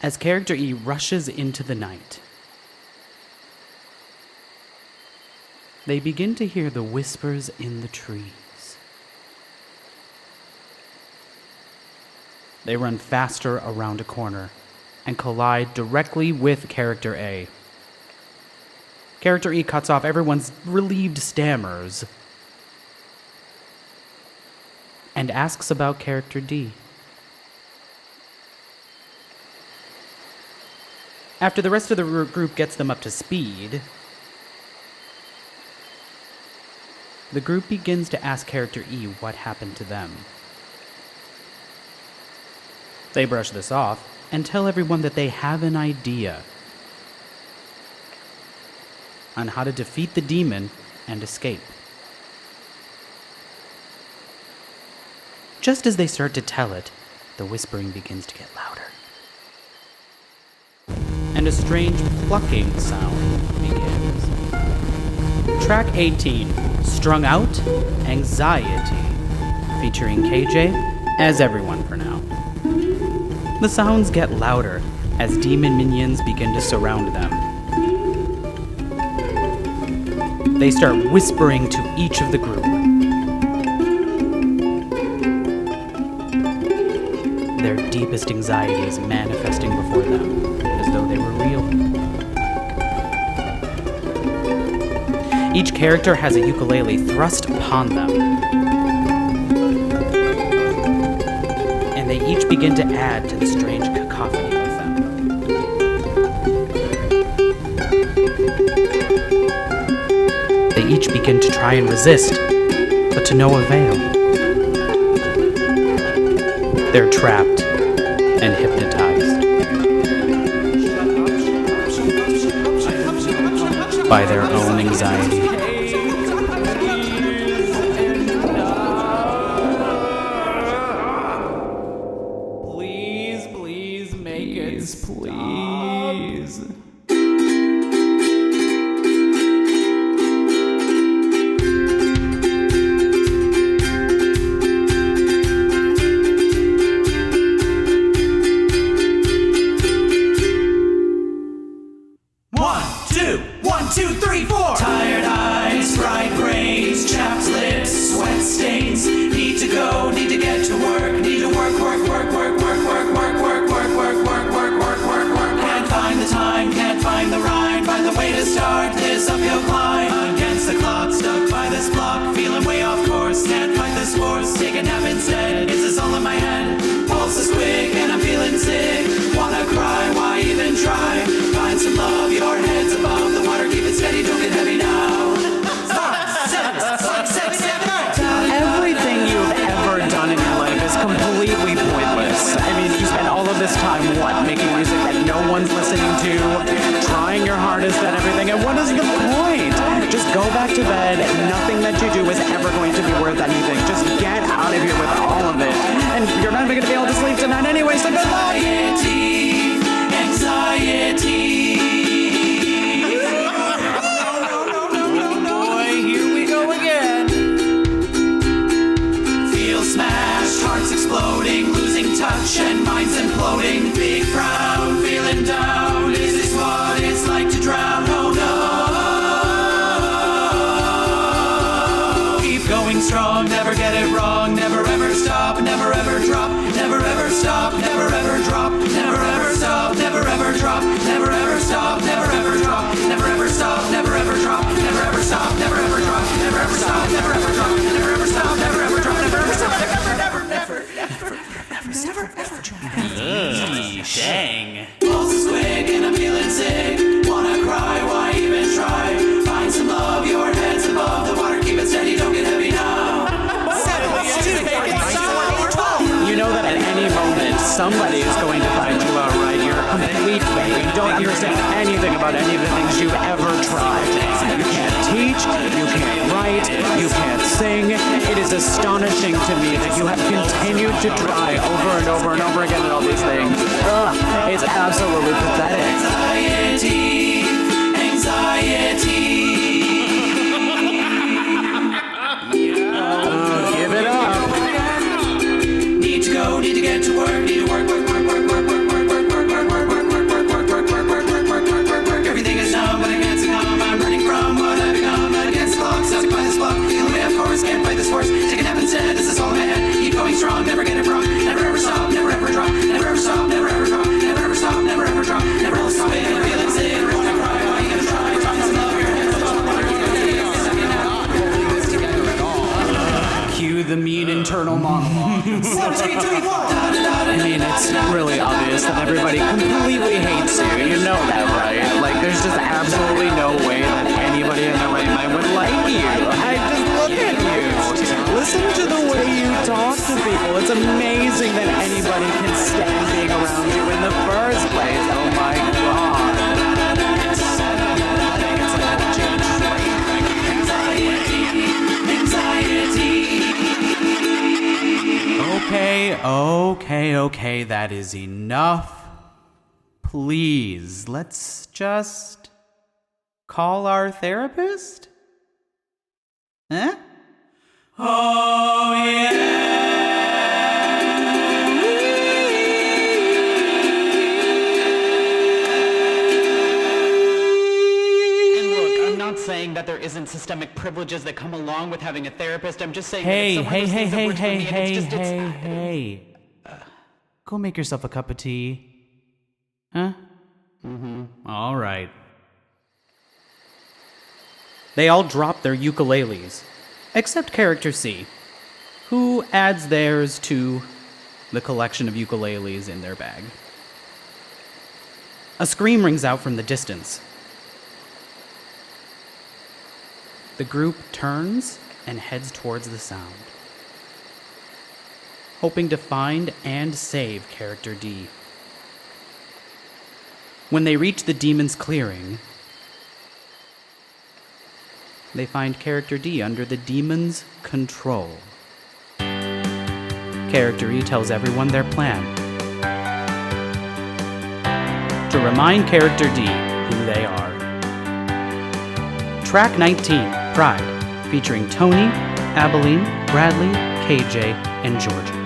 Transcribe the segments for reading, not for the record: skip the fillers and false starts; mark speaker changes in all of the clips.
Speaker 1: as character E rushes into the night. They begin to hear the whispers in the trees. They run faster around a corner and collide directly with character A. Character E cuts off everyone's relieved stammers and asks about character D. After the rest of the group gets them up to speed, the group begins to ask character E what happened to them. They brush this off and tell everyone that they have an idea on how to defeat the demon and escape. Just as they start to tell it, the whispering begins to get louder. And a strange plucking sound begins. Track 18, Strung Out, Anxiety, featuring Kay Jay as everyone for now. The sounds get louder as demon minions begin to surround them. They start whispering to each of the group. Their deepest anxieties manifesting before them as though they were real. Each character has a ukulele thrust upon them, and they each begin to add to the strange cacophony with them. They each begin to try and resist, but to no avail. They're trapped and hypnotized by their own anxiety. Please make it stop. Please.
Speaker 2: One, two, three, four. Tired eyes, fried brains, chapped lips, sweat stains. Need to go, need to get to work. Need to work. Can't find the time, can't find the rhyme. Find the way to start this uphill climb. Against the clock, stuck by this block. Feeling way off course, can't fight this force. Take a nap instead, is this all in my head? Pulse is quick and I'm feeling sick. Wanna cry, why even try? Find some love, your head's above the water. Keep it steady, don't get heavy now. 5, 6, 7, 8.
Speaker 3: Everything you've ever done in your life is completely pointless. I mean, you spend all of this time, making music that no one's listening to, trying your hardest at everything, and what is the point? Just go back to bed. Nothing that you do is ever going to be worth anything. Just get out of here with all of it. And you're not even going to be able to sleep tonight anyway, so good luck!
Speaker 2: Anxiety. Hearts exploding, losing touch and minds imploding. Big frown, feeling down. Is this what it's like to drown? Oh no. Keep going strong, never get it wrong. Never ever stop, never ever drop. Never ever stop, never ever drop. Never ever stop, never ever drop. Never ever stop, never ever drop. Never ever stop, never ever drop. Never ever stop, never ever drop. Never ever stop, never ever drop. Never ever stop, never ever drop. Never ever stop,
Speaker 1: Dang.
Speaker 2: Pulse is quick and I'm feeling sick. Wanna cry, why even try? Find some love, your head's above the water. Keep it steady, don't get heavy now. 7, 2, 12.
Speaker 3: You know that at any moment, somebody is going to find you out, right? You're a complete fake. You don't understand anything about any of the things you've ever tried. You can't teach, you can't write, you can't sing. It is astonishing to me that you have continued to try over and over and over again at all these things. It's absolutely pathetic.
Speaker 2: Anxiety.
Speaker 3: Give it up.
Speaker 2: Need to go, need to get to work, need to work.
Speaker 3: that everybody completely hates you. You know that, right? Like, there's just absolutely no way that anybody in their right mind would like you. I just look at you. Listen to the way you talk to people. It's amazing that anybody can stand being around you in the first place. Oh my god.
Speaker 1: Okay, that is enough. Please, let's just call our therapist? Huh? Oh, yeah!
Speaker 3: Saying that there isn't systemic privileges that come along with having a therapist. I'm just saying
Speaker 1: Hey. Go make yourself a cup of tea. Huh? All right. They all drop their ukuleles, except character C, who adds theirs to the collection of ukuleles in their bag. A scream rings out from the distance. The group turns and heads towards the sound, hoping to find and save Character D. When they reach the demon's clearing, they find Character D under the demon's control. Character E tells everyone their plan, to remind Character D who they are. Track 19, Pride, featuring Tony, Abilene, Bradley, KJ, and Georgia.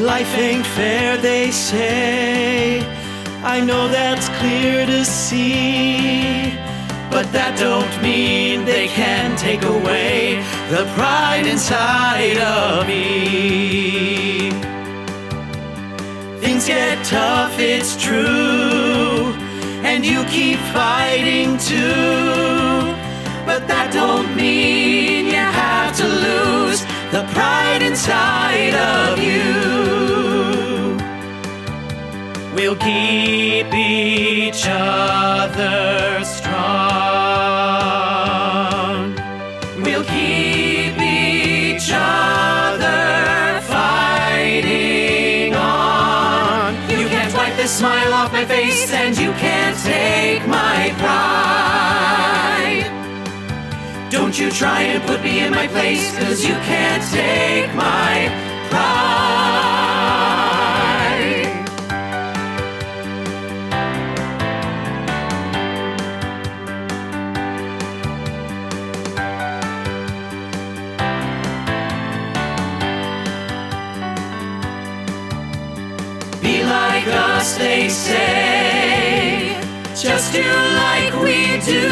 Speaker 4: Life ain't fair, they say. I know that's clear to see. But that don't mean they can take away the pride inside of me. Things get tough, it's true, and you keep fighting too. But that don't mean you have to lose the pride inside of you. We'll keep each other strong. We'll keep each other fighting on. You can't wipe the smile off my face, and you can't take my pride. Don't you try and put me in my place, 'cause you can't take my pride. Be like us, they say. Just do like we do.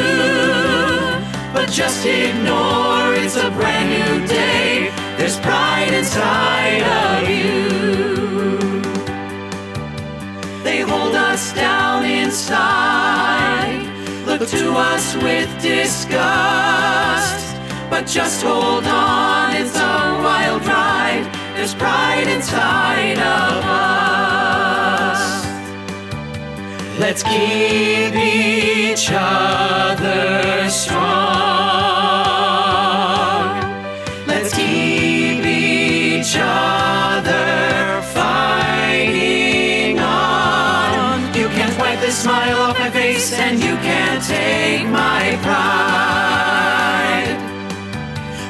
Speaker 4: But just ignore, it's a brand new day. There's pride inside of you. They hold us down inside, look to us with disgust. But just hold on, it's a wild ride. There's pride inside of us. Let's keep each other strong. Let's keep each other fighting on. You can't wipe the smile off my face, and you can't take my pride.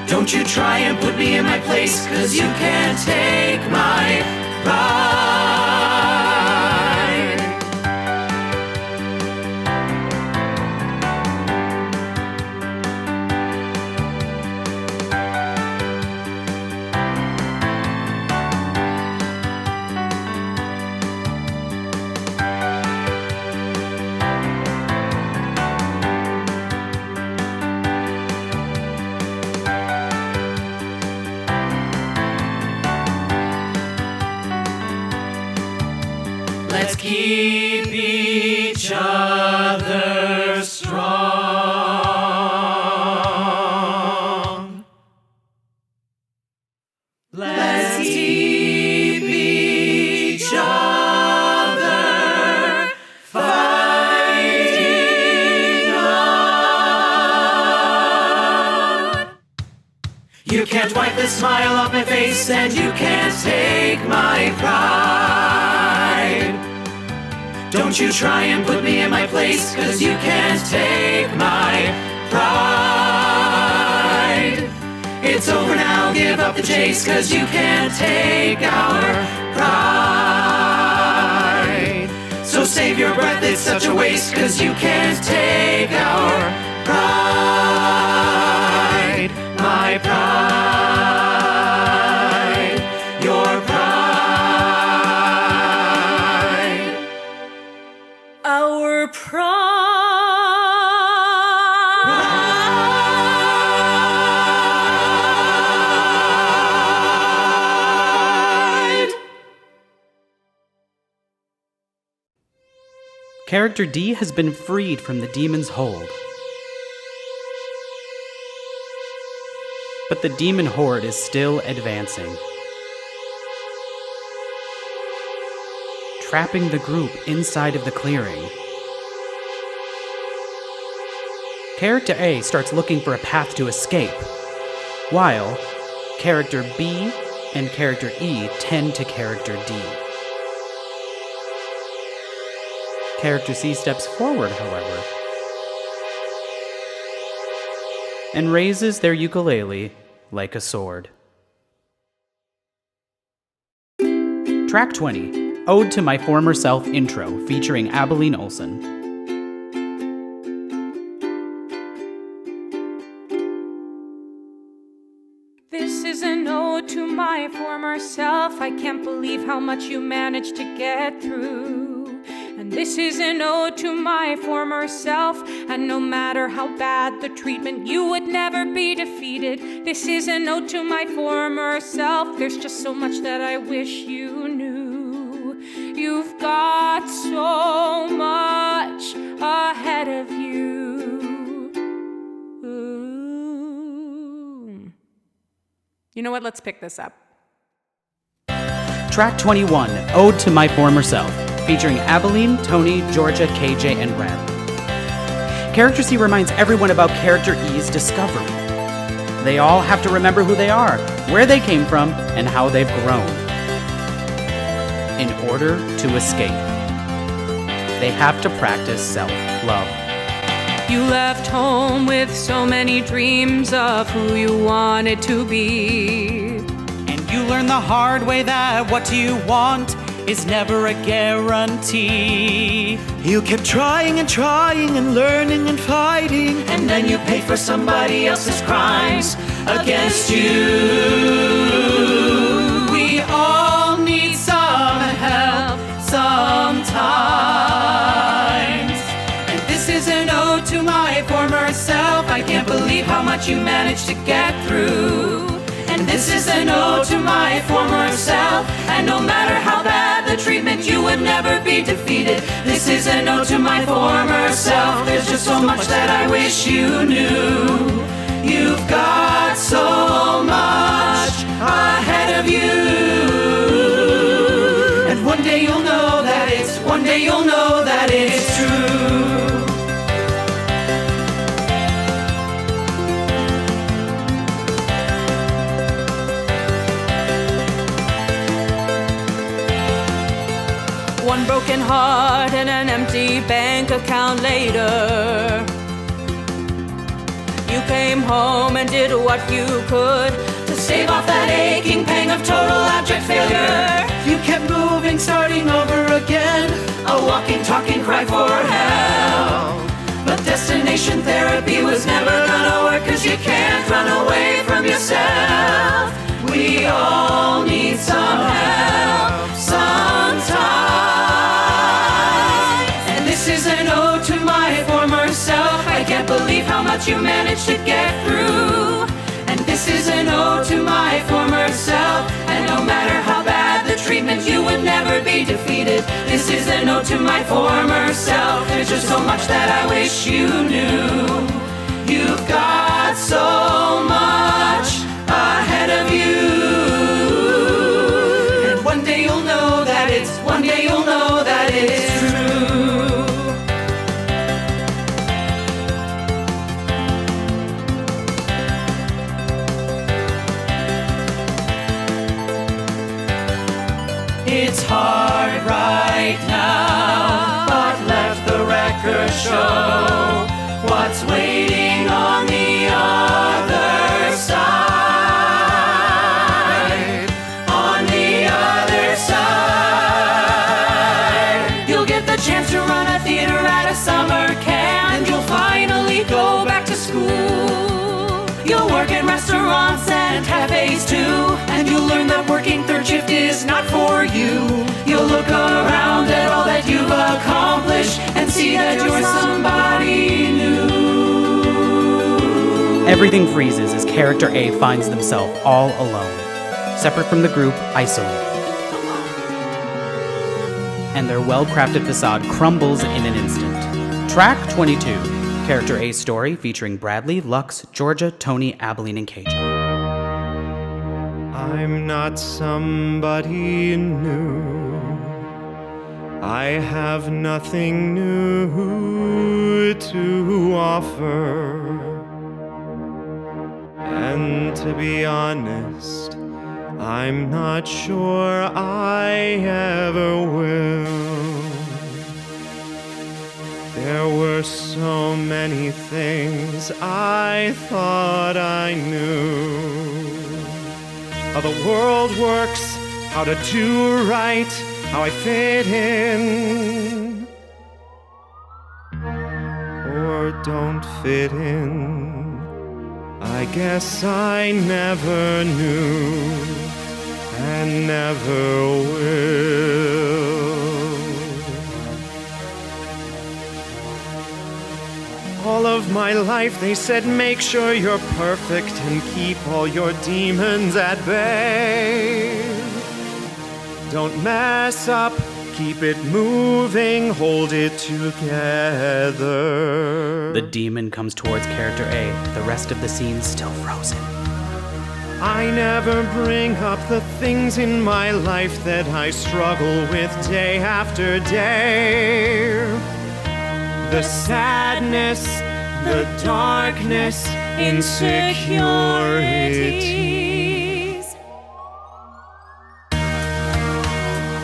Speaker 4: Don't you try and put me in my place, 'cause you can't take my pride. Let's keep each other strong. Let's keep each other fighting on. You can't wipe the smile off my face, and you can't take my pride. Don't you try and put me in my place, 'cause you can't take my pride. It's over now, give up the chase, 'cause you can't take our pride. So save your breath, it's such a waste, 'cause you can't take our pride. My pride, your pride,
Speaker 5: our pride.
Speaker 1: Character D has been freed from the demon's hold. But the demon horde is still advancing, trapping the group inside of the clearing. Character A starts looking for a path to escape, while Character B and Character E tend to Character D. Character C steps forward, however, and raises their ukulele like a sword. Track 20, Ode to My Former Self intro, featuring Kay Jay Olson.
Speaker 5: This is an ode to my former self. I can't believe how much you managed to get through. And this is an ode to my former self. And no matter how bad the treatment, you would never be defeated. This is an ode to my former self. There's just so much that I wish you knew. You've got so much ahead of you. Ooh. You know what? Let's pick this up.
Speaker 1: Track 21, Ode to My Former Self, featuring Abilene, Tony, Georgia, KJ, and Red. Character C reminds everyone about Character E's discovery. They all have to remember who they are, where they came from, and how they've grown. In order to escape, they have to practice self-love.
Speaker 5: You left home with so many dreams of who you wanted to be.
Speaker 3: And you learn the hard way that what you want is never a guarantee. You kept trying and trying and learning and fighting,
Speaker 4: and then you pay for somebody else's crimes against you. We all need some help sometimes. And this is an ode to my former self. I can't believe how much you managed to get through. And this is an ode to my former self. And no matter how bad the treatment, you would never be defeated. This is an ode to my former self. There's just so much that I wish you knew. You've got so much ahead of you. And one day you'll know that it's true.
Speaker 5: One broken heart and an empty bank account later. You came home and did what you could
Speaker 4: to save off that aching pang of total abject failure. You kept moving, starting over again, a walking, talking cry for help. But destination therapy was never gonna work, 'cause you can't run away from yourself. We all need some help sometimes. And this is an ode to my former self. I can't believe how much you managed to get through. And this is an ode to my former self. And no matter how bad the treatment, you would never be defeated. This is an ode to my former self. There's just so much that I wish you knew. You've got so much ahead of you. It's hard right now, but let the record show what's waiting on the other side. On the other side, you'll get the chance to run a theater at a summer camp, and you'll finally go back to school. You'll work in restaurants and cafes too, and you'll learn that working third shift is not for you. You'll look around at all that you've accomplished and see that you're somebody new.
Speaker 1: Everything freezes as character A finds themselves all alone, separate from the group, isolated, alone. And their well-crafted facade crumbles in an instant. Track 22, character A's story featuring Bradley, Lux, Georgia, Tony, Abilene, and Kay Jay.
Speaker 6: I'm not somebody new. I have nothing new to offer. And to be honest, I'm not sure I ever will. There were so many things I thought I knew. How the world works, how to do right, how I fit in or don't fit in. I guess I never knew and never will. All of my life they said make sure you're perfect and keep all your demons at bay. Don't mess up, keep it moving, hold it together.
Speaker 1: The demon comes towards character A, the rest of the scene still frozen.
Speaker 6: I never bring up the things in my life that I struggle with day after day. The sadness, the darkness, insecurities.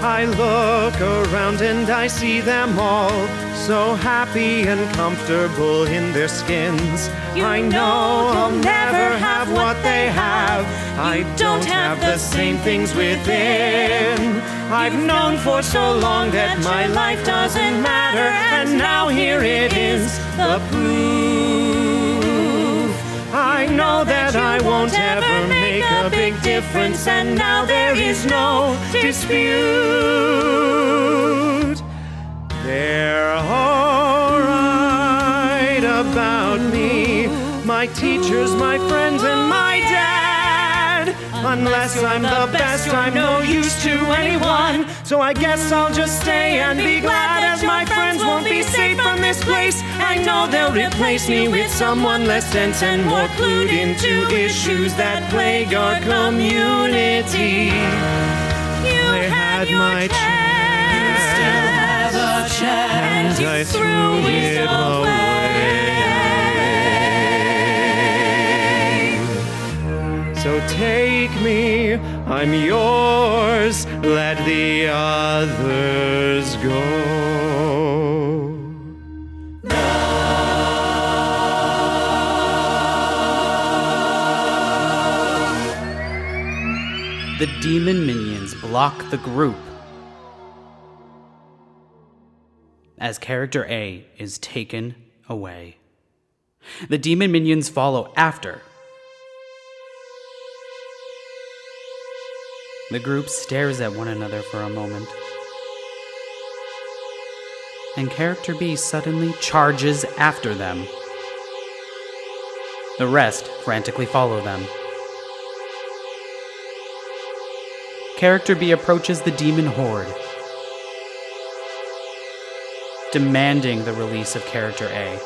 Speaker 6: I look around and I see them all so happy and comfortable in their skins. I know I'll never have what they have. I don't have the same things within. I've known for so long that my life doesn't matter, and now here it is, the proof. I know that I won't ever make a big difference, and now there is no dispute. They're all right about me, my teachers, my friends, and my dad. Unless I'm the best, I'm no use to anyone. So I guess I'll just stay and be glad, as my friends won't be safe from this place. I know they'll replace me with someone less dense and more clued into issues that plague our community. I had my chance, and I threw it away. So take me, I'm yours, let the others go.
Speaker 1: The demon minions block the group as character A is taken away. The demon minions follow after. The group stares at one another for a moment, and character B suddenly charges after them. The rest frantically follow them. Character B approaches the demon horde, demanding the release of character A.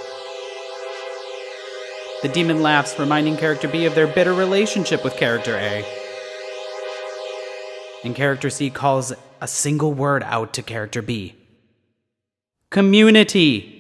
Speaker 1: The demon laughs, reminding character B of their bitter relationship with character A. And character C calls a single word out to character B: community.